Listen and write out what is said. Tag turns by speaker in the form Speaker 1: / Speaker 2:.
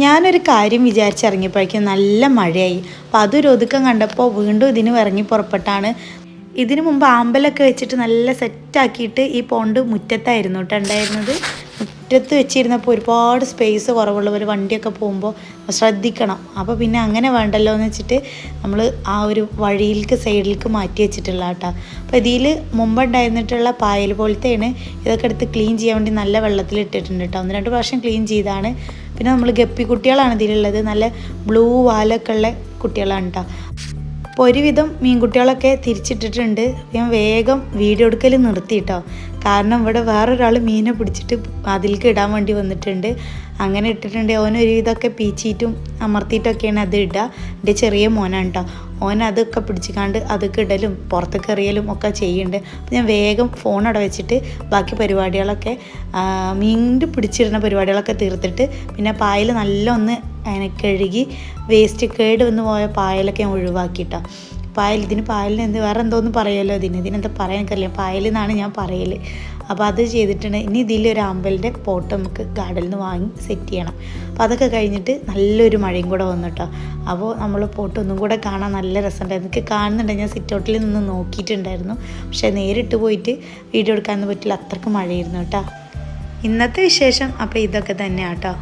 Speaker 1: ഞാനൊരു കാര്യം വിചാരിച്ചിറങ്ങിയപ്പോഴേക്കും നല്ല മഴയായി. അപ്പോൾ അതൊരു ഒതുക്കം കണ്ടപ്പോൾ വീണ്ടും ഇതിന് ഇറങ്ങി പുറപ്പെട്ടാണ്. ഇതിനു മുമ്പ് ആമ്പലൊക്കെ വെച്ചിട്ട് നല്ല സെറ്റാക്കിയിട്ട് ഈ പോണ്ട് മുറ്റത്തായിരുന്നു കേട്ടോ ഉണ്ടായിരുന്നത്. മുറ്റത്ത് വെച്ചിരുന്നപ്പോൾ ഒരുപാട് സ്പേസ് കുറവുള്ളവർ വണ്ടിയൊക്കെ പോകുമ്പോൾ ശ്രദ്ധിക്കണം. അപ്പോൾ പിന്നെ അങ്ങനെ വേണ്ടല്ലോ എന്ന് വെച്ചിട്ട് നമ്മൾ ആ ഒരു വഴിയിലേക്ക് സൈഡിലേക്ക് മാറ്റി വെച്ചിട്ടുള്ള കേട്ടോ. അപ്പോൾ ഇതിൽ മുമ്പുണ്ടായിരുന്നിട്ടുള്ള പായൽ പോലത്തെയാണ്. ഇതൊക്കെ എടുത്ത് ക്ലീൻ ചെയ്യാൻ വേണ്ടി നല്ല വെള്ളത്തിൽ ഇട്ടിട്ടുണ്ട് കേട്ടോ. 1-2 പ്രാവശ്യം ക്ലീൻ ചെയ്താണ്. പിന്നെ നമ്മൾ ഗപ്പി കുട്ടികളാണ് ഇതിലുള്ളത്. നല്ല ബ്ലൂ വാലൊക്കെ ഉള്ള കുട്ടികളാണ് കേട്ടോ. അപ്പോൾ ഒരുവിധം മീൻകുട്ടികളൊക്കെ തിരിച്ചിട്ടിട്ടുണ്ട്. ഞാൻ വേഗം വീഡിയോ എടുക്കൽ നിർത്തി കേട്ടോ. കാരണം ഇവിടെ വേറൊരാൾ മീനെ പിടിച്ചിട്ട് അതിലേക്ക് ഇടാൻ വേണ്ടി വന്നിട്ടുണ്ട്. അങ്ങനെ ഇട്ടിട്ടുണ്ട്. ഓനൊരുവിധമൊക്കെ പീച്ചിട്ടും അമർത്തിയിട്ടൊക്കെയാണ് അത് ഇടുക. എൻ്റെ ചെറിയ മോനാണ് കേട്ടോ. ഓൻ അതൊക്കെ പിടിച്ചിക്കാണ്ട് അതൊക്കെ ഇടലും പുറത്തേക്ക് എറിയലും ഒക്കെ ചെയ്യുന്നുണ്ട്. അപ്പോൾ ഞാൻ വേഗം ഫോൺ അവിടെ വെച്ചിട്ട് ബാക്കി പരിപാടികളൊക്കെ മീനിൻ്റെ പിടിച്ചിടുന്ന പരിപാടികളൊക്കെ തീർത്തിട്ട് പിന്നെ പായൽ നല്ല ഒന്ന് കഴുകി വേസ്റ്റ് കേട് വന്ന് പോയ പായലൊക്കെ ഞാൻ ഒഴിവാക്കിയിട്ടോ. പായലിന് വേറെ എന്തോന്ന് പറയുമല്ലോ ഇതിനെന്താ പറയാൻ എനിക്കറിയില്ല. പായലെന്നാണ് ഞാൻ പറയൽ. അപ്പോൾ അത് ചെയ്തിട്ടുണ്ട്. ഇനി ഇതിലൊരു ആമ്പലിൻ്റെ പോട്ട് നമുക്ക് ഗാർഡനിൽ നിന്ന് വാങ്ങി സെറ്റ് ചെയ്യണം. അപ്പോൾ അതൊക്കെ കഴിഞ്ഞിട്ട് നല്ലൊരു മഴയും കൂടെ വന്നു കേട്ടോ. അപ്പോൾ നമ്മൾ പോട്ട് ഒന്നും കൂടെ കാണാൻ നല്ല രസമുണ്ടായിരുന്നു. എനിക്ക് കാണുന്നുണ്ടെങ്കിൽ ഞാൻ സിറ്റ് ഔട്ടിൽ നിന്ന് നോക്കിയിട്ടുണ്ടായിരുന്നു. പക്ഷേ നേരിട്ട് പോയിട്ട് വീഡിയോ എടുക്കാനൊന്നും പറ്റില്ല, അത്രയ്ക്ക് മഴയായിരുന്നു കേട്ടോ. ഇന്നത്തെ വിശേഷം അപ്പോൾ ഇതൊക്കെ തന്നെയാണ് കേട്ടോ.